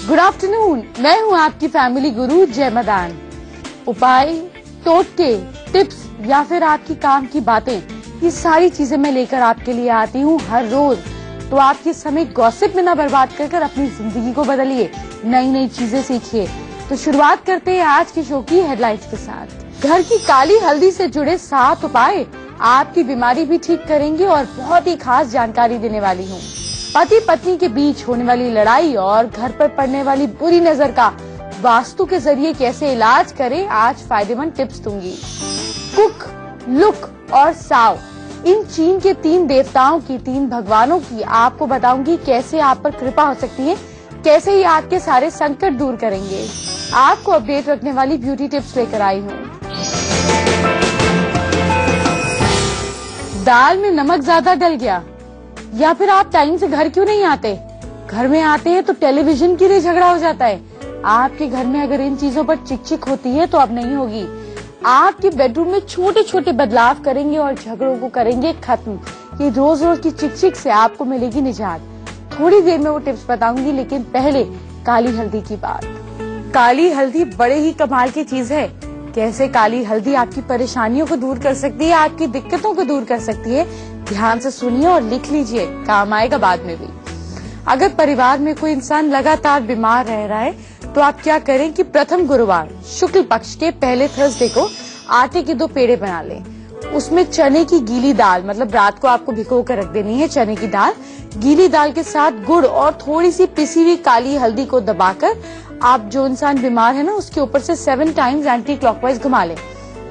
Good afternoon, मैं हूँ आपकी फैमिली गुरु जय मदान। उपाय, टोटके, टिप्स या फिर आपकी काम की बातें, ये सारी चीजें मैं लेकर आपके लिए आती हूँ हर रोज। तो आप ये समय गॉसिप में ना बर्बाद कर अपनी जिंदगी को बदलिए, नई नई चीजें सीखिए। तो शुरुआत करते हैं आज की शो की हेडलाइंस के साथ। घर की काली हल्दी से जुड़े 7 उपाय आपकी बीमारी भी ठीक करेंगे और बहुत ही खास जानकारी देने वाली हूँ। पति पत्नी के बीच होने वाली लड़ाई और घर पर पड़ने वाली बुरी नजर का वास्तु के जरिए कैसे इलाज करें, आज फायदेमंद टिप्स दूंगी। कुक, लुक और साव, इन चीन के 3 देवताओं की, 3 भगवानों की आपको बताऊंगी कैसे आप पर कृपा हो सकती है, कैसे ही आपके सारे संकट दूर करेंगे। आपको अपडेट रखने वाली ब्यूटी टिप्स लेकर आई हूँ। दाल में नमक ज्यादा डल गया, या फिर आप टाइम से घर क्यों नहीं आते? घर में आते हैं तो टेलीविजन के लिए झगड़ा हो जाता है। आपके घर में अगर इन चीजों पर चिक होती है तो अब नहीं होगी। आपके बेडरूम में छोटे छोटे बदलाव करेंगे और झगड़ों को करेंगे खत्म। ये रोज रोज की चिक से आपको मिलेगी निजात। थोड़ी देर में वो टिप्स बताऊंगी, लेकिन पहले काली हल्दी की बात। काली हल्दी बड़े ही कमाल की चीज है। कैसे काली हल्दी आपकी परेशानियों को दूर कर सकती है, आपकी दिक्कतों को दूर कर सकती है, ध्यान से सुनिए और लिख लीजिए, काम आएगा बाद में भी। अगर परिवार में कोई इंसान लगातार बीमार रह रहा है तो आप क्या करें कि प्रथम गुरुवार शुक्ल पक्ष के पहले थर्सडे को आटे के 2 पेड़े बना लें। उसमें चने की गीली दाल, मतलब रात को आपको भिगो कर रख देनी है चने की दाल, गीली दाल के साथ गुड़ और थोड़ी सी पिसी हुई काली हल्दी को दबाकर आप जो इंसान बीमार है ना उसके ऊपर से 7 टाइम्स एंटी क्लॉकवाइज घुमा लें।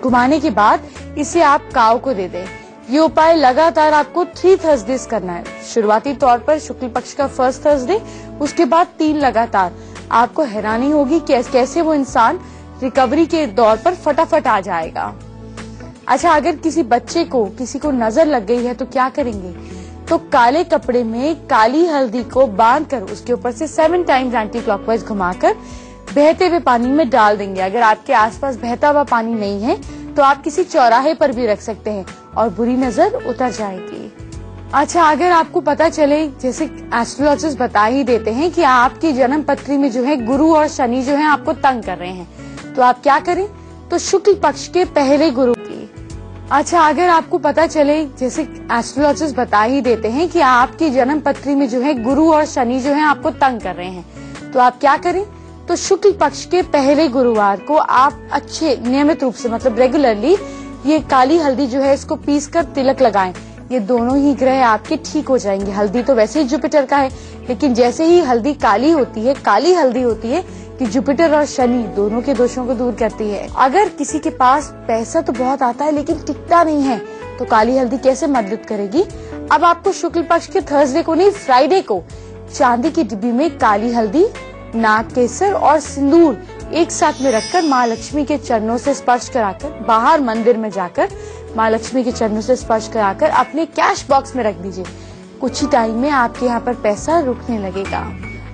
घुमाने के बाद इसे आप काऊ को दे दें। ये उपाय लगातार आपको 3 थर्सडेज करना है। शुरुआती तौर पर शुक्ल पक्ष का फर्स्ट थर्सडे, उसके बाद 3 लगातार। आपको हैरानी होगी कैसे वो इंसान रिकवरी के दौर पर फटाफट आ जाएगा। अच्छा, अगर किसी बच्चे को, किसी को नजर लग गई है तो क्या करेंगे? तो काले कपड़े में काली हल्दी को बांधकर उसके ऊपर से 7 टाइम्स एंटी क्लॉकवाइज घुमाकर बहते हुए पानी में डाल देंगे। अगर आपके आसपास बहता हुआ पानी नहीं है तो आप किसी चौराहे पर भी रख सकते हैं और बुरी नजर उतर जाएगी। अच्छा, अगर आपको पता चले, जैसे एस्ट्रोलॉजर्स बता ही देते हैं कि आपकी जन्म पत्री में जो है गुरु और शनि जो है आपको तंग कर रहे हैं, तो आप क्या करें? तो शुक्ल पक्ष के पहले गुरु की। अच्छा, अगर आपको पता चले, जैसे एस्ट्रोलॉजर्स बता ही देते हैं कि आपकी जन्म पत्री में जो है गुरु और शनि जो है आपको तंग कर रहे हैं, तो आप क्या करें? तो शुक्ल पक्ष के पहले गुरुवार को आप अच्छे नियमित रूप से, मतलब रेगुलरली, ये काली हल्दी जो है इसको पीस कर तिलक लगाएं। ये दोनों ही ग्रह आपके ठीक हो जाएंगे। हल्दी तो वैसे ही जुपिटर का है, लेकिन जैसे ही हल्दी काली होती है, काली हल्दी होती है कि जुपिटर और शनि दोनों के दोषों को दूर करती है। अगर किसी के पास पैसा तो बहुत आता है लेकिन टिकता नहीं है, तो काली हल्दी कैसे मदद करेगी? अब आपको शुक्ल पक्ष के थर्सडे को नहीं, फ्राइडे को चांदी की डिब्बी में काली हल्दी, नाग केसर और सिंदूर एक साथ में रखकर माँ लक्ष्मी के चरणों से स्पर्श कराकर, बाहर मंदिर में जाकर माँ लक्ष्मी के चरणों से स्पर्श कराकर अपने कैश बॉक्स में रख दीजिए। कुछ ही टाइम में आपके यहाँ पर पैसा रुकने लगेगा।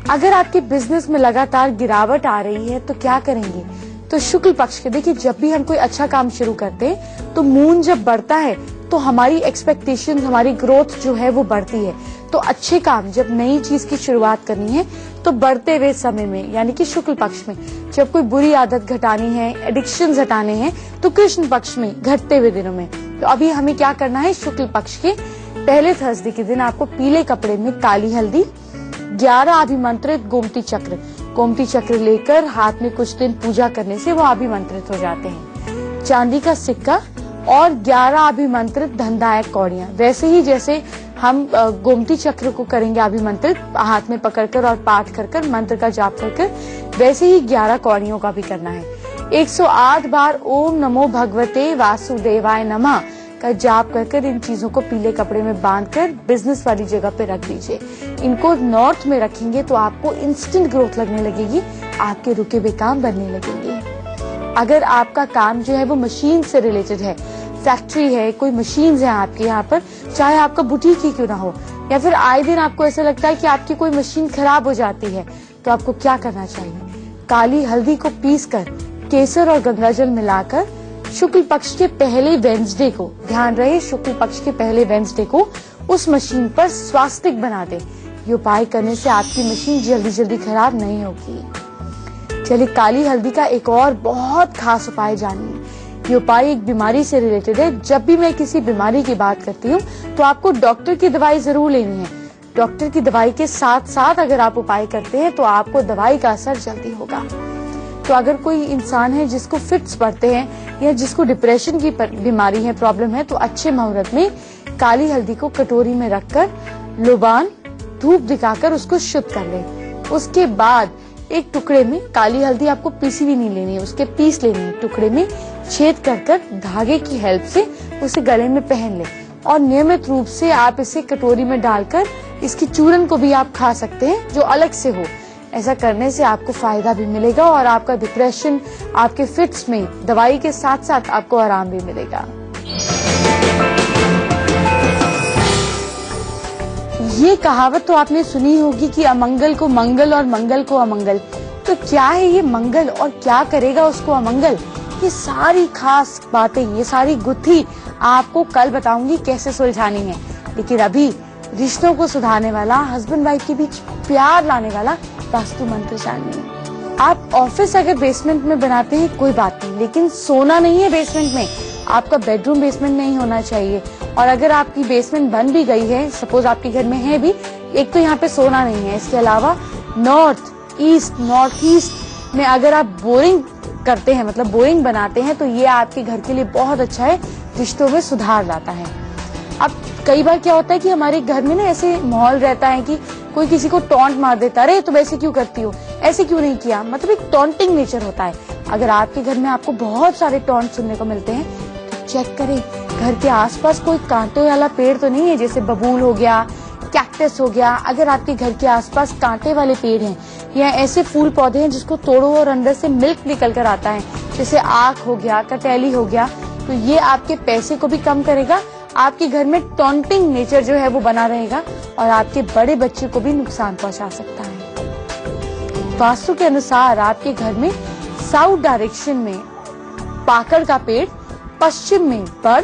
अगर आपके बिजनेस में लगातार गिरावट आ रही है तो क्या करेंगे? तो शुक्ल पक्ष के, देखिए, जब भी हम कोई अच्छा काम शुरू करते हैं तो मून जब बढ़ता है तो हमारी एक्सपेक्टेशन, हमारी ग्रोथ जो है वो बढ़ती है। तो अच्छे काम, जब नई चीज की शुरुआत करनी है तो बढ़ते हुए समय में, यानी कि शुक्ल पक्ष में, जब कोई बुरी आदत घटानी है, एडिक्शंस हटाने हैं, तो कृष्ण पक्ष में, घटते हुए दिनों में। तो अभी हमें क्या करना है? शुक्ल पक्ष के पहले थर्सडे के दिन आपको पीले कपड़े में काली हल्दी, 11 अभिमंत्रित गोमती चक्र लेकर हाथ में कुछ दिन पूजा करने से वो अभिमंत्रित हो जाते हैं, चांदी का सिक्का और 11 अभिमंत्रित धनदायक कौड़ियां। वैसे ही जैसे हम गोमती चक्र को करेंगे अभिमंत्रित, हाथ में पकड़कर और पाठ कर मंत्र का जाप कर, वैसे ही 11 कौड़ियों का भी करना है। 108 बार ओम नमो भगवते वासुदेवाय नमः का जाप कर इन चीजों को पीले कपड़े में बांधकर बिजनेस वाली जगह पे रख दीजिए। इनको नॉर्थ में रखेंगे तो आपको इंस्टेंट ग्रोथ लगने लगेगी, आपके रुके हुए काम बनने लगेंगे। अगर आपका काम जो है वो मशीन से रिलेटेड है, फैक्ट्री है, कोई मशीन है आपके यहाँ पर, चाहे आपका बुटीक ही क्यों ना हो, या फिर आए दिन आपको ऐसा लगता है कि आपकी कोई मशीन खराब हो जाती है, तो आपको क्या करना चाहिए? काली हल्दी को पीसकर केसर और गंगाजल मिलाकर शुक्ल पक्ष के पहले वेडनेसडे को, ध्यान रहे शुक्ल पक्ष के पहले वेडनेसडे को, उस मशीन पर स्वास्तिक बना दे। ये उपाय करने से आपकी मशीन जल्दी जल्दी खराब नहीं होगी। चलिए काली हल्दी का एक और बहुत खास उपाय जानिए। ये उपाय एक बीमारी से रिलेटेड है। जब भी मैं किसी बीमारी की बात करती हूँ तो आपको डॉक्टर की दवाई जरूर लेनी है। डॉक्टर की दवाई के साथ साथ अगर आप उपाय करते हैं तो आपको दवाई का असर जल्दी होगा। तो अगर कोई इंसान है जिसको फिट्स पड़ते हैं या जिसको डिप्रेशन की बीमारी है, प्रॉब्लम है, तो अच्छे मुहूर्त में काली हल्दी को कटोरी में रखकर लोबान धूप दिखाकर उसको शुद्ध कर ले। उसके बाद एक टुकड़े में काली हल्दी आपको पीसी भी नहीं लेनी है, उसके पीस लेनी है। टुकड़े में छेद कर धागे की हेल्प से उसे गले में पहन ले और नियमित रूप से आप इसे कटोरी में डालकर इसकी चूरन को भी आप खा सकते हैं जो अलग से हो। ऐसा करने से आपको फायदा भी मिलेगा और आपका डिप्रेशन, आपके फिट्स में दवाई के साथ साथ आपको आराम भी मिलेगा। ये कहावत तो आपने सुनी होगी कि अमंगल को मंगल और मंगल को अमंगल। तो क्या है ये मंगल और क्या करेगा उसको अमंगल? ये सारी खास बातें, ये सारी गुत्थी आपको कल बताऊंगी कैसे सुलझानी है। लेकिन अभी रिश्तों को सुधारने वाला, हस्बैंड वाइफ के बीच प्यार लाने वाला वास्तु मंत्र जानिए। आप ऑफिस अगर बेसमेंट में बनाते हैं कोई बात नहीं, लेकिन सोना नहीं है बेसमेंट में। आपका बेडरूम बेसमेंट नहीं होना चाहिए। और अगर आपकी बेसमेंट बन भी गई है, सपोज आपके घर में है भी, एक तो यहाँ पे सोना नहीं है। इसके अलावा नॉर्थ ईस्ट में अगर आप बोरिंग करते हैं, मतलब बोरिंग बनाते हैं, तो ये आपके घर के लिए बहुत अच्छा है, रिश्तों में सुधार लाता है। अब कई बार क्या होता है कि हमारे घर में ना ऐसे माहौल रहता है कि कोई किसी को टॉन्ट मार देता है, अरे तुम ऐसे क्यों करती हो, ऐसे क्यों नहीं किया, मतलब एक टॉन्टिंग नेचर होता है। अगर आपके घर में आपको बहुत सारे टॉन्ट सुनने को मिलते हैं तो चेक करें घर के आसपास कोई कांटे वाला पेड़ तो नहीं है, जैसे बबूल हो गया, कैक्टस हो गया। अगर आपके घर के आसपास कांटे वाले पेड़ हैं या ऐसे फूल पौधे हैं जिसको तोड़ो और अंदर से मिल्क निकल कर आता है, जैसे आक हो गया, कटेली हो गया, तो ये आपके पैसे को भी कम करेगा, आपके घर में टॉन्टिंग नेचर जो है वो बना रहेगा और आपके बड़े बच्चे को भी नुकसान पहुंचा सकता है। वास्तु के अनुसार आपके घर में साउथ डायरेक्शन में पाकड़ का पेड़, पश्चिम में बड़,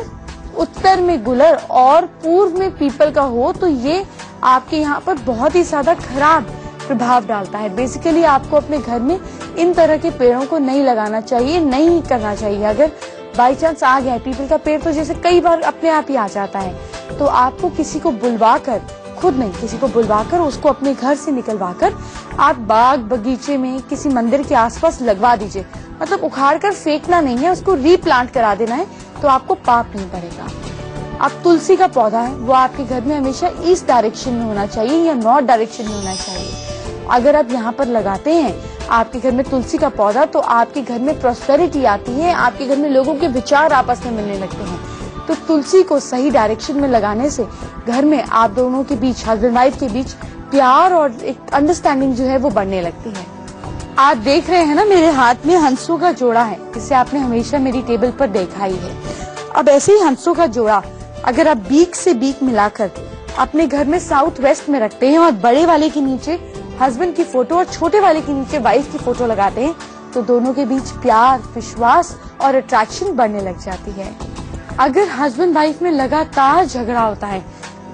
उत्तर में गुलर और पूर्व में पीपल का हो तो ये आपके यहाँ पर बहुत ही ज्यादा खराब प्रभाव डालता है। बेसिकली आपको अपने घर में इन तरह के पेड़ों को नहीं लगाना चाहिए, नहीं करना चाहिए। अगर बाई चांस आ गया है पीपल का पेड़, तो जैसे कई बार अपने आप ही आ जाता है, तो आपको किसी को बुलवाकर, खुद नहीं किसी को बुलवाकर उसको अपने घर से निकलवाकर आप बाग बगीचे में किसी मंदिर के आसपास लगवा दीजिए। मतलब उखाड़ कर फेंकना नहीं है, उसको रीप्लांट करा देना है, तो आपको पाप नहीं पड़ेगा। अब तुलसी का पौधा है वो आपके घर में हमेशा ईस्ट डायरेक्शन में होना चाहिए या नॉर्थ डायरेक्शन में होना चाहिए। अगर आप यहाँ पर लगाते हैं आपके घर में तुलसी का पौधा, तो आपके घर में प्रॉस्पेरिटी आती है, आपके घर में लोगों के विचार आपस में मिलने लगते हैं। तो तुलसी को सही डायरेक्शन में लगाने से घर में आप दोनों के बीच, हस्बैंड वाइफ के बीच प्यार और एक अंडरस्टैंडिंग जो है वो बढ़ने लगती है। आप देख रहे हैं ना मेरे हाथ में हंसों का जोड़ा है, जिसे आपने हमेशा मेरी टेबल पर देखा ही है। अब ऐसे ही हंसों का जोड़ा अगर आप बीक से बीक मिलाकर अपने घर में साउथ वेस्ट में रखते हैं और बड़े वाले के नीचे हस्बैंड की फोटो और छोटे वाले के नीचे वाइफ की फोटो लगाते हैं, तो दोनों के बीच प्यार, विश्वास और अट्रैक्शन बढ़ने लग जाती है। अगर हस्बैंड वाइफ में लगातार झगड़ा होता है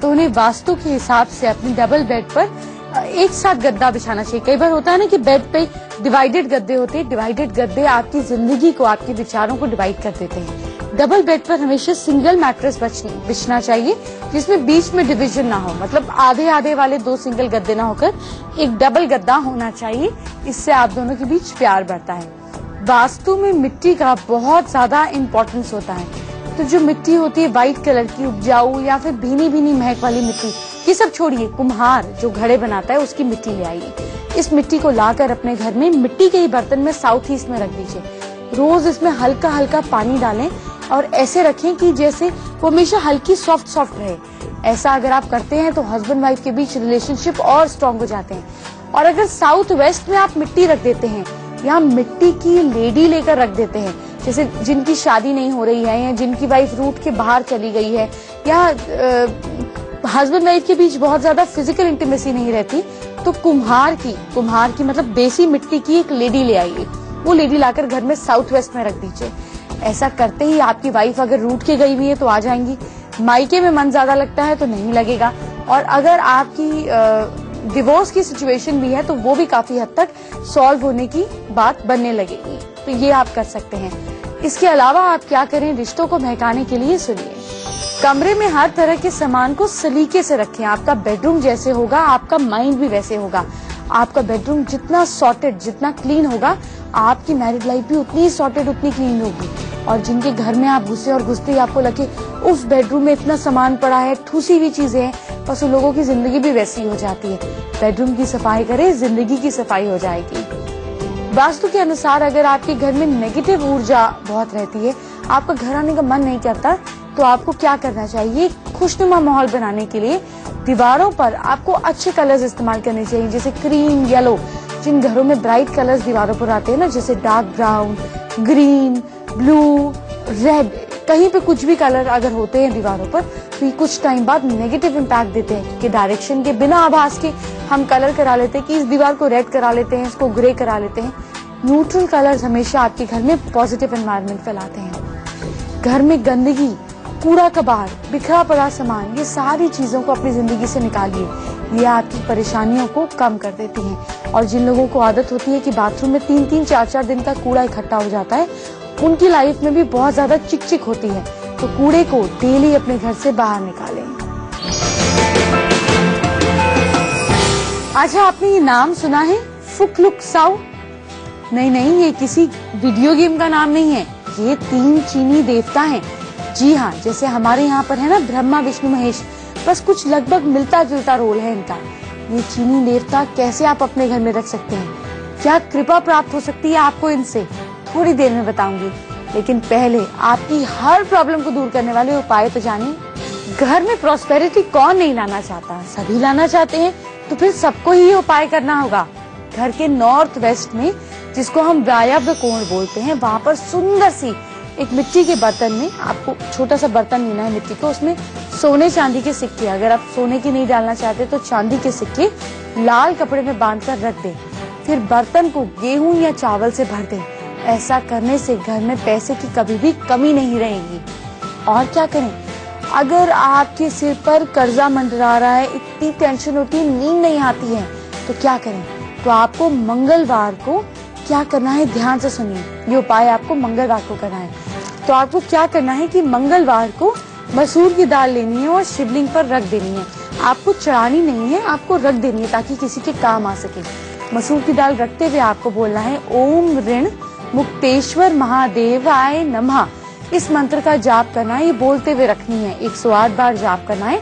तो उन्हें वास्तु के हिसाब से अपने डबल बेड पर एक साथ गद्दा बिछाना चाहिए। कई बार होता है ना कि बेड पे डिवाइडेड गद्दे होते हैं। डिवाइडेड गद्दे आपकी जिंदगी को, आपके विचारों को डिवाइड कर देते हैं। डबल बेड पर हमेशा सिंगल मैट्रेस बिछना चाहिए, जिसमें बीच में डिवीजन ना हो, मतलब आधे आधे वाले दो सिंगल गद्दे ना होकर एक डबल गद्दा होना चाहिए। इससे आप दोनों के बीच प्यार बढ़ता है। वास्तु में मिट्टी का बहुत ज्यादा इम्पोर्टेंस होता है। तो जो मिट्टी होती है व्हाइट कलर की, उपजाऊ या फिर भीनी भीनी महक वाली मिट्टी, ये सब छोड़िए, कुम्हार जो घड़े बनाता है उसकी मिट्टी ले आइए। इस मिट्टी को लाकर अपने घर में मिट्टी के ही बर्तन में साउथ ईस्ट में रख दीजिए। रोज इसमें हल्का हल्का पानी डालें और ऐसे रखें कि जैसे वो हमेशा हल्की सॉफ्ट सॉफ्ट रहे। ऐसा अगर आप करते हैं तो हस्बैंड वाइफ के बीच रिलेशनशिप और स्ट्रॉन्ग हो जाते हैं। और अगर साउथ वेस्ट में आप मिट्टी रख देते हैं या मिट्टी की लेडी लेकर रख देते हैं, जैसे जिनकी शादी नहीं हो रही है या जिनकी वाइफ रूट के बाहर चली गई है या हस्बैंड वाइफ के बीच बहुत ज्यादा फिजिकल इंटीमेसी नहीं रहती, तो कुम्हार की मतलब देसी मिट्टी की एक लेडी ले आइए। वो लेडी लाकर घर में साउथ वेस्ट में रख दीजिए। ऐसा करते ही आपकी वाइफ अगर रूट के गई हुई है तो आ जाएंगी, मायके में मन ज्यादा लगता है तो नहीं लगेगा। और अगर आपकी डिवोर्स की सिचुएशन भी है तो वो भी काफी हद तक सॉल्व होने की बात बनने लगेगी। तो ये आप कर सकते हैं। इसके अलावा आप क्या करें, रिश्तों को महकाने के लिए सुनिए, कमरे में हर तरह के सामान को सलीके से रखें। आपका बेडरूम जैसे होगा आपका माइंड भी वैसे होगा। आपका बेडरूम जितना सॉर्टेड, जितना क्लीन होगा, आपकी मैरिड लाइफ भी उतनी सॉर्टेड, उतनी क्लीन होगी। और जिनके घर में आप घुसे और घुसते ही आपको लगे उस बेडरूम में इतना सामान पड़ा है, ठूसी हुई चीजें हैं, बस उन लोगों की जिंदगी भी वैसी हो जाती है। बेडरूम की सफाई करें, जिंदगी की सफाई हो जाएगी। वास्तु के अनुसार अगर आपके घर में नेगेटिव ऊर्जा बहुत रहती है, आपका घर आने का मन नहीं करता, तो आपको क्या करना चाहिए, खुशनुमा माहौल बनाने के लिए दीवारों पर आपको अच्छे कलर्स इस्तेमाल करने चाहिए, जैसे क्रीम, येलो। जिन घरों में ब्राइट कलर्स दीवारों पर आते हैं ना, जैसे dark brown, green, blue, red, कहीं पे कुछ भी कलर अगर होते हैं दीवारों पर, तो ये कुछ टाइम बाद नेगेटिव इम्पैक्ट देते हैं। कि डायरेक्शन के बिना आभास के हम कलर करा लेते हैं कि इस दीवार को रेड करा लेते हैं, इसको ग्रे करा लेते हैं। न्यूट्रल कलर्स हमेशा आपके घर में पॉजिटिव एनवायरनमेंट फैलाते हैं। घर में गंदगी, कूड़ा कबाड़, बिखरा पड़ा सामान, ये सारी चीजों को अपनी जिंदगी से निकालिए। ये आपकी परेशानियों को कम कर देती हैं। और जिन लोगों को आदत होती है कि बाथरूम में 3-3, 4-4 दिन का कूड़ा इकट्ठा हो जाता है, उनकी लाइफ में भी बहुत ज्यादा चिकचिक होती है। तो कूड़े को डेली अपने घर से बाहर निकालें। अच्छा, आपने ये नाम सुना है, फुकलुक साउ? नहीं, ये किसी वीडियो गेम का नाम नहीं है। ये 3 चीनी देवता हैं। जी हाँ, जैसे हमारे यहाँ पर है ना ब्रह्मा, विष्णु, महेश, बस कुछ लगभग मिलता जुलता रोल है इनका। ये चीनी देवता कैसे आप अपने घर में रख सकते हैं, क्या कृपा प्राप्त हो सकती है आपको इनसे, थोड़ी देर में बताऊंगी। लेकिन पहले आपकी हर प्रॉब्लम को दूर करने वाले उपाय तो जानिए। घर में प्रॉस्पेरिटी कौन नहीं लाना चाहता, सभी लाना चाहते हैं, तो फिर सबको ही ये उपाय करना होगा। घर के नॉर्थ वेस्ट में, जिसको हम वायव्य कोण बोलते हैं, वहां पर सुंदर सी एक मिट्टी के बर्तन में, आपको छोटा सा बर्तन लेना है मिट्टी को, उसमें सोने चांदी के सिक्के, अगर आप सोने के नहीं डालना चाहते तो चांदी के सिक्के लाल कपड़े में बांधकर रख दें। फिर बर्तन को गेहूं या चावल से भर दें। ऐसा करने से घर में पैसे की कभी भी कमी नहीं रहेगी। और क्या करें, अगर आपके सिर पर कर्जा मंडरा रहा है, इतनी टेंशन होती है, नींद नहीं आती है, तो क्या करें, तो आपको मंगलवार को क्या करना है, ध्यान से सुनिए, ये उपाय आपको मंगलवार को करना है। तो आपको क्या करना है कि मंगलवार को मसूर की दाल लेनी है और शिवलिंग पर रख देनी है। आपको चढ़ानी नहीं है, आपको रख देनी है ताकि किसी के काम आ सके। मसूर की दाल रखते हुए आपको बोलना है, ओम ऋण मुक्तेश्वर महादेवाय नमः। इस मंत्र का जाप करना है, ये बोलते हुए रखनी है, 108 बार जाप करना है।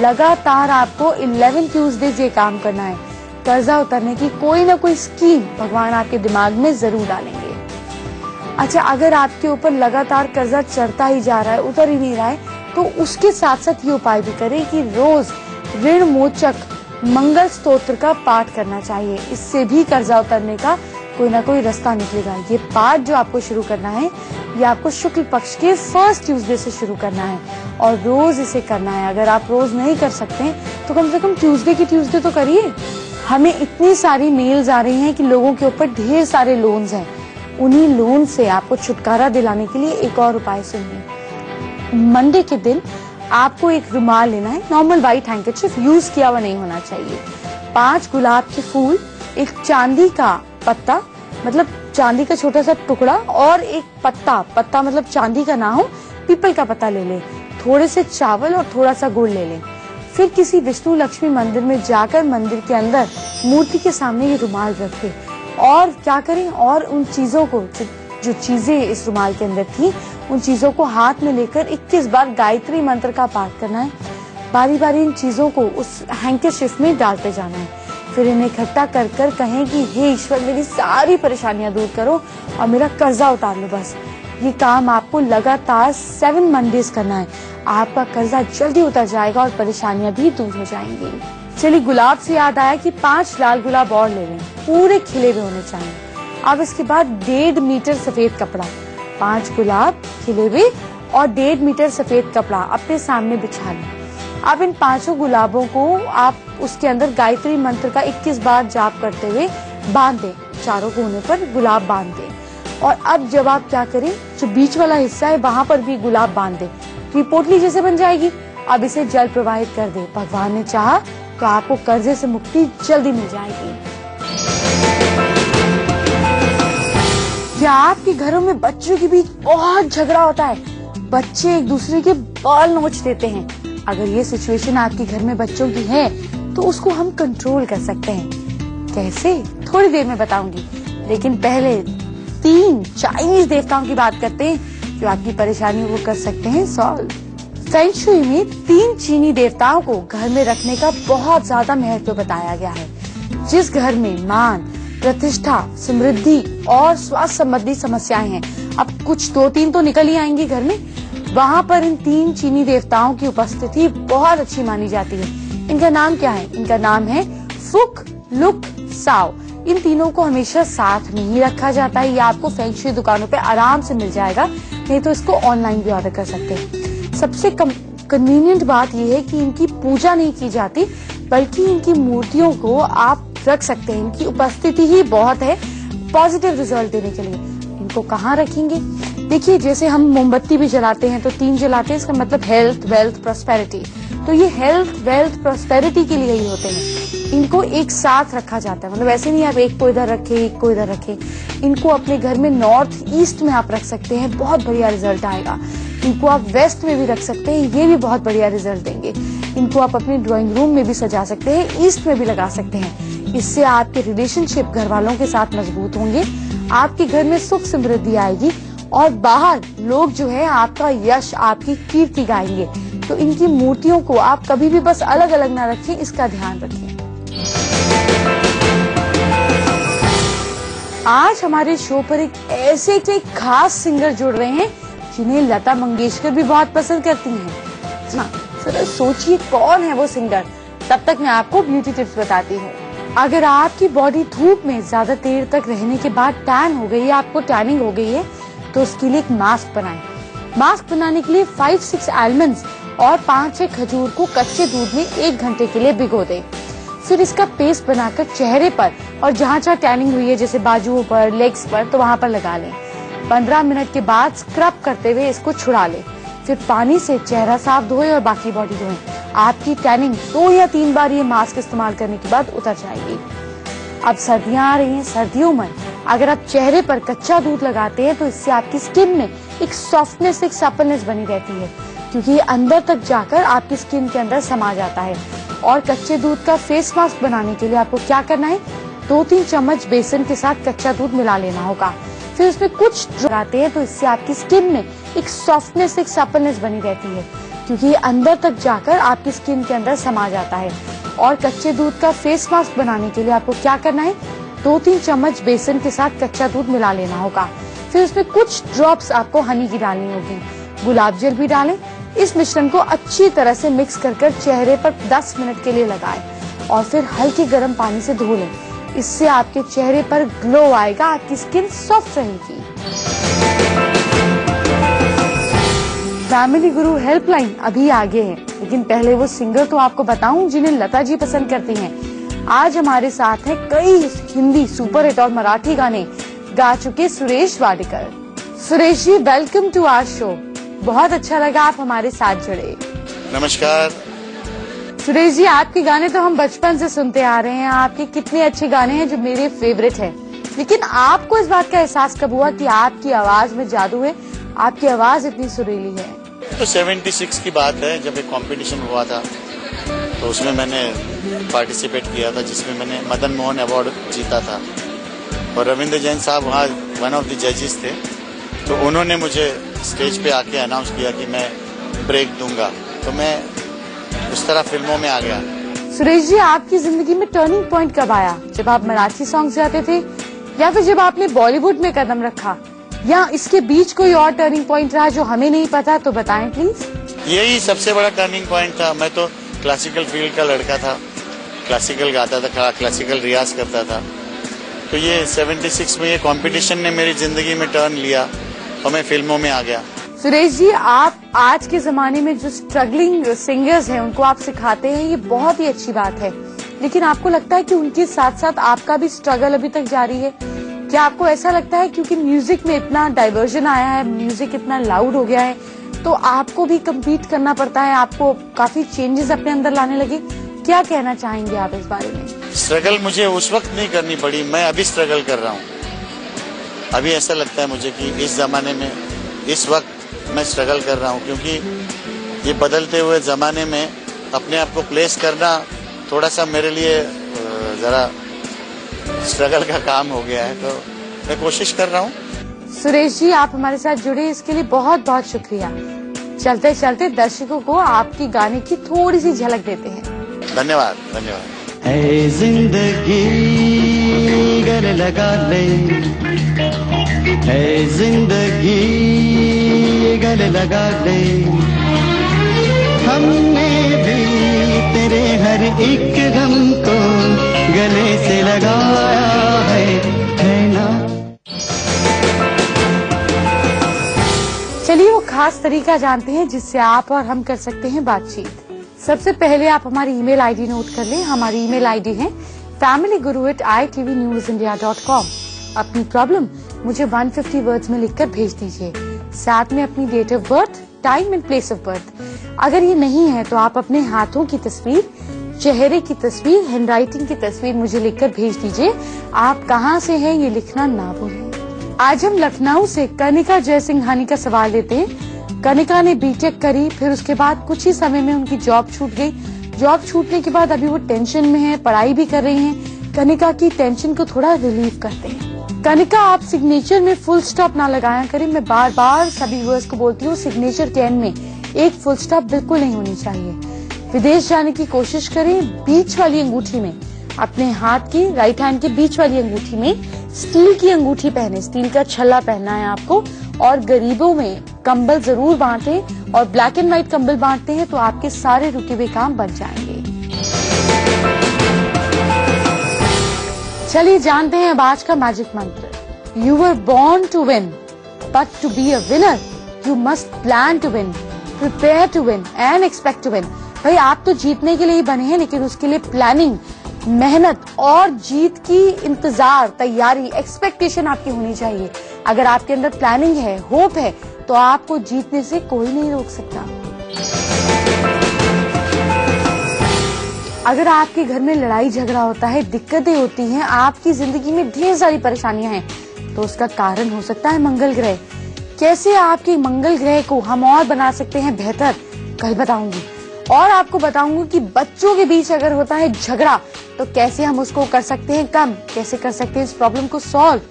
लगातार आपको 11 ट्यूसडेज ये काम करना है। कर्जा उतरने की कोई ना कोई स्कीम भगवान आपके दिमाग में जरूर डालेंगे। अच्छा, अगर आपके ऊपर लगातार कर्जा चढ़ता ही जा रहा है, उतर ही नहीं रहा है, तो उसके साथ साथ ये उपाय भी करें कि रोज ऋण मोचक मंगल स्तोत्र का पाठ करना चाहिए। इससे भी कर्जा उतरने का कोई ना कोई रास्ता निकलेगा। ये पाठ जो आपको शुरू करना है, ये आपको शुक्ल पक्ष के फर्स्ट ट्यूसडे से शुरू करना है और रोज इसे करना है। अगर आप रोज नहीं कर सकते तो कम से कम ट्यूसडे की ट्यूसडे तो करिए। हमें इतनी सारी मेल्स आ रही हैं कि लोगों के ऊपर ढेर सारे लोन्स हैं। उन्हीं लोन से आपको छुटकारा दिलाने के लिए एक और उपाय सुनिए। मंडे के दिन आपको एक रुमाल लेना है, नॉर्मल व्हाइट हैंकरचीफ, यूज किया हुआ नहीं होना चाहिए। 5 गुलाब के फूल, एक चांदी का पत्ता, मतलब चांदी का छोटा सा टुकड़ा, और एक पत्ता मतलब चांदी का ना हो, पीपल का पत्ता ले ले। थोड़े से चावल और थोड़ा सा गुड़ ले ले। फिर किसी विष्णु लक्ष्मी मंदिर में जाकर मंदिर के अंदर मूर्ति के सामने ये रुमाल रख दे। और क्या करें, और उन चीजों को, जो चीजें इस रुमाल के अंदर थी, उन चीजों को हाथ में लेकर 21 बार गायत्री मंत्र का पाठ करना है। बारी बारी इन चीजों को उस हैंकरचीफ में डालते जाना है। फिर इन्हें इकट्ठा कर कर कहें कि हे ईश्वर, मेरी सारी परेशानियां दूर करो और मेरा कर्जा उतार लो बस। ये काम आपको लगातार 7 मंडेज करना है। आपका कर्जा जल्दी उतर जाएगा और परेशानियां भी दूर हो जाएंगी। चलिए, गुलाब से याद आया कि 5 लाल गुलाब और ले लें, पूरे खिले हुए होने चाहिए। अब इसके बाद 1.5 मीटर सफेद कपड़ा, 5 गुलाब खिले हुए और 1.5 मीटर सफेद कपड़ा अपने सामने बिछा लें। अब इन 5 गुलाबों को आप उसके अंदर गायत्री मंत्र का 21 बार जाप करते हुए बांध दें, चारों कोने पर गुलाब बांध दें। और अब जब आप क्या करें, जो बीच वाला हिस्सा है वहां पर भी गुलाब बांध दें, तो ये पोटली जैसे बन जाएगी। अब इसे जल प्रवाहित कर दे। भगवान ने चाहा तो आपको कर्जे से मुक्ति जल्दी मिल जाएगी। क्या आपके घरों में बच्चों के बीच बहुत झगड़ा होता है? बच्चे एक दूसरे के बाल नोच देते हैं। अगर ये सिचुएशन आपके घर में बच्चों की है तो उसको हम कंट्रोल कर सकते हैं। कैसे? थोड़ी देर में बताऊंगी, लेकिन पहले 3 चाइनीज देवताओं की बात करते हैं जो आपकी परेशानियों को कर सकते हैं सॉल्व। फेंग शुई में 3 चीनी देवताओं को घर में रखने का बहुत ज्यादा महत्व बताया गया है। जिस घर में मान, प्रतिष्ठा, समृद्धि और स्वास्थ्य संबंधी समस्याएं हैं, अब कुछ 2-3 तो निकल ही आएंगी घर में, वहाँ पर इन 3 चीनी देवताओं की उपस्थिति बहुत अच्छी मानी जाती है। इनका नाम क्या है? इनका नाम है फुक, लुक, साओ। इन तीनों को हमेशा साथ में ही रखा जाता है। ये आपको फेंग शुई दुकानों पे आराम से मिल जाएगा, नहीं तो इसको ऑनलाइन भी ऑर्डर कर सकते हैं। सबसे कन्वीनियंट बात यह है कि इनकी पूजा नहीं की जाती, बल्कि इनकी मूर्तियों को आप रख सकते हैं। इनकी उपस्थिति ही बहुत है पॉजिटिव रिजल्ट देने के लिए। इनको कहाँ रखेंगे? देखिए, जैसे हम मोमबत्ती भी जलाते हैं तो 3 जलाते हैं, इसका मतलब हेल्थ, वेल्थ, प्रॉस्पेरिटी। तो ये हेल्थ, वेल्थ, प्रॉस्पेरिटी के लिए ही होते हैं। इनको एक साथ रखा जाता है, मतलब ऐसे नहीं आप एक को इधर रखे, एक को इधर रखे। इनको अपने घर में नॉर्थ ईस्ट में आप रख सकते हैं, बहुत बढ़िया रिजल्ट आएगा। इनको आप वेस्ट में भी रख सकते हैं, ये भी बहुत बढ़िया रिजल्ट देंगे। इनको आप अपने ड्राइंग रूम में भी सजा सकते हैं, ईस्ट में भी लगा सकते हैं। इससे आपके रिलेशनशिप घर वालों के साथ मजबूत होंगे, आपके घर में सुख समृद्धि आएगी और बाहर लोग जो है आपका यश, आपकी कीर्ति गाएंगे। तो इनकी मूर्तियों को आप कभी भी बस अलग अलग ना रखें, इसका ध्यान रखें। आज हमारे शो पर एक ऐसे खास सिंगर जुड़ रहे हैं जिन्हें लता मंगेशकर भी बहुत पसंद करती हैं। हाँ, जरा सोचिए कौन है वो सिंगर। तब तक मैं आपको ब्यूटी टिप्स बताती हूँ। अगर आपकी बॉडी धूप में ज्यादा देर तक रहने के बाद टैन हो गई है, आपको टैनिंग हो गई है, तो उसके लिए एक मास्क बनाएं। मास्क बनाने के लिए 5-6 आलमंड्स और 5-6 खजूर को कच्चे दूध में 1 घंटे के लिए भिगो दें। फिर इसका पेस्ट बनाकर चेहरे पर और जहाँ टैनिंग हुई है, जैसे बाजुओं पर, लेग्स पर, तो वहाँ पर लगा लें। 15 मिनट के बाद स्क्रब करते हुए इसको छुड़ा लें। फिर पानी से चेहरा साफ धोएं और बाकी बॉडी धोएं। आपकी टैनिंग 2 या 3 बार ये मास्क इस्तेमाल करने के बाद उतर जाएगी। अब सर्दियां आ रही हैं, सर्दियों में अगर आप चेहरे पर कच्चा दूध लगाते हैं तो इससे आपकी स्किन में एक सॉफ्टनेस, एक सपलनेस बनी रहती है, क्योंकि ये अंदर तक जाकर आपकी स्किन के अंदर समा जाता है। और कच्चे दूध का फेस मास्क बनाने के लिए आपको क्या करना है? 2-3 चम्मच बेसन के साथ कच्चा दूध मिला लेना होगा। फिर उसमें कुछ लगाते हैं तो इससे आपकी स्किन में एक सॉफ्टनेस, एक सपलनेस बनी रहती है, क्योंकि ये अंदर तक जाकर आपकी स्किन के अंदर समा जाता है। और कच्चे दूध का फेस मास्क बनाने के लिए आपको क्या करना है? 2-3 चम्मच बेसन के साथ कच्चा दूध मिला लेना होगा। फिर उसमें कुछ ड्रॉप्स आपको हनी की डालनी होगी, गुलाब जल भी डालें। इस मिश्रण को अच्छी तरह से मिक्स कर चेहरे पर 10 मिनट के लिए लगाएं और फिर हल्के गर्म पानी से धो लें। इससे आपके चेहरे पर ग्लो आएगा, आपकी स्किन सॉफ्ट रहेगी। फैमिली गुरु हेल्पलाइन अभी आगे है, लेकिन पहले वो सिंगर तो आपको बताऊं जिन्हें लता जी पसंद करती हैं। आज हमारे साथ हैं कई हिंदी सुपरहिट और मराठी गाने गा चुके Suresh Wadkar. Suresh ji, welcome to our show. बहुत अच्छा लगा आप हमारे साथ जुड़े। नमस्कार सुरेश जी, आपके गाने तो हम बचपन से सुनते आ रहे हैं। आपके कितने अच्छे गाने हैं जो मेरे फेवरेट हैं, लेकिन आपको इस बात का एहसास कब हुआ कि आपकी आवाज में जादू है, आपकी आवाज इतनी सुरीली है? तो 76 की बात है, जब एक कंपटीशन हुआ था तो उसमें मैंने पार्टिसिपेट किया था, जिसमें मैंने मदन मोहन अवार्ड जीता था। और रविंद्र जैन साहब वहाँ वन ऑफ द जजेस थे, तो उन्होंने मुझे स्टेज पे आके अनाउंस किया कि मैं ब्रेक दूंगा, तो मैं उस तरह फिल्मों में आ गया। सुरेश जी, आपकी जिंदगी में टर्निंग पॉइंट कब आया? जब आप मराठी सॉन्ग्स गाते थे, या फिर जब आपने बॉलीवुड में कदम रखा, या इसके बीच कोई और टर्निंग पॉइंट रहा जो हमें नहीं पता? तो बताएं प्लीज। यही सबसे बड़ा टर्निंग पॉइंट था। मैं तो क्लासिकल फील्ड का लड़का था, क्लासिकल गाता था, क्लासिकल रियाज करता था। तो ये 76 में ये कंपटीशन ने मेरी जिंदगी में टर्न लिया और मैं फिल्मों में आ गया। सुरेश जी, आप आज के जमाने में जो स्ट्रगलिंग सिंगर्स हैं उनको आप सिखाते हैं, ये बहुत ही अच्छी बात है, लेकिन आपको लगता है कि उनके साथ साथ आपका भी स्ट्रगल अभी तक जारी है? क्या आपको ऐसा लगता है क्योंकि म्यूजिक में इतना डाइवर्जन आया है, म्यूजिक इतना लाउड हो गया है, तो आपको भी कम्पीट करना पड़ता है, आपको काफी चेंजेस अपने अंदर लाने लगे? क्या कहना चाहेंगे आप इस बारे में? स्ट्रगल मुझे उस वक्त नहीं करनी पड़ी, मैं अभी स्ट्रगल कर रहा हूँ। अभी ऐसा लगता है मुझे कि इस जमाने में इस वक्त मैं स्ट्रगल कर रहा हूँ, क्योंकि ये बदलते हुए जमाने में अपने आप को प्लेस करना थोड़ा सा मेरे लिए जरा स्ट्रगल का काम हो गया है, तो मैं कोशिश कर रहा हूँ। सुरेश जी, आप हमारे साथ जुड़े इसके लिए बहुत बहुत शुक्रिया। चलते चलते दर्शकों को आपकी गाने की थोड़ी सी झलक देते हैं। धन्यवाद धन्यवाद। ऐ जिंदगी गले लगा ले, ऐ जिंदगी गले लगा ले, हमने भी तेरे हर एक गम को गले से लगाया है ना। चलिए वो खास तरीका जानते हैं जिससे आप और हम कर सकते हैं बातचीत। सबसे पहले आप हमारी ईमेल आईडी नोट कर लें। हमारी ईमेल आईडी है familyguru@itvnewsindia.com। अपनी प्रॉब्लम मुझे 150 वर्ड्स में लिखकर भेज दीजिए, साथ में अपनी date of birth, time and place of birth. अगर ये नहीं है तो आप अपने हाथों की तस्वीर, चेहरे की तस्वीर, हैंडराइटिंग की तस्वीर मुझे लिखकर भेज दीजिए। आप कहाँ से हैं ये लिखना ना भूलें। आज हम लखनऊ से कनिका जयसिंघानी का सवाल लेते हैं। कनिका ने बीटेक करी, फिर उसके बाद कुछ ही समय में उनकी जॉब छूट गई। जॉब छूटने के बाद अभी वो टेंशन में है, पढ़ाई भी कर रही हैं। कनिका की टेंशन को थोड़ा रिलीव करते हैं। कनिका, आप सिग्नेचर में फुल स्टॉप ना लगाया करें। मैं बार बार सभी व्यूअर्स को बोलती हूँ, सिग्नेचर के एंड में एक फुल स्टॉप बिल्कुल नहीं होनी चाहिए। विदेश जाने की कोशिश करें। बीच वाली अंगूठी में, अपने हाथ की राइट हैंड के बीच वाली अंगूठी में स्टील की अंगूठी पहने, स्टील का छल्ला पहनना है आपको। और गरीबों में कंबल जरूर बांटें, और ब्लैक एंड व्हाइट कंबल बांटते हैं तो आपके सारे रुके हुए काम बन जाएंगे। चलिए जानते हैं अब आज का मैजिक मंत्र। You were born to win, but to be a winner you must plan to win, prepare to win and expect to win. भाई, आप तो जीतने के लिए ही बने हैं, लेकिन उसके लिए प्लानिंग, मेहनत और जीत की इंतजार, तैयारी, एक्सपेक्टेशन आपकी होनी चाहिए। अगर आपके अंदर प्लानिंग है, होप है, तो आपको जीतने से कोई नहीं रोक सकता। अगर आपके घर में लड़ाई झगड़ा होता है, दिक्कतें होती हैं, आपकी जिंदगी में ढेर सारी परेशानियां हैं, तो उसका कारण हो सकता है मंगल ग्रह। कैसे आपके मंगल ग्रह को हम और बना सकते हैं बेहतर, कल बताऊंगी। और आपको बताऊंगी कि बच्चों के बीच अगर होता है झगड़ा, तो कैसे हम उसको कर सकते हैं कम, कैसे कर सकते हैं इस प्रॉब्लम को सॉल्व।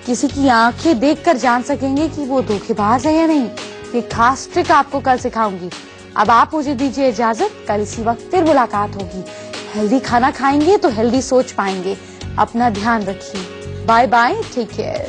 किसी की आंखें देखकर जान सकेंगे कि वो धोखेबाज है या नहीं। ये खास ट्रिक आपको कल सिखाऊंगी। अब आप मुझे दीजिए इजाजत, कल इसी वक्त फिर मुलाकात होगी। हेल्दी खाना खाएंगे तो हेल्दी सोच पाएंगे। अपना ध्यान रखिए। Bye bye, take care.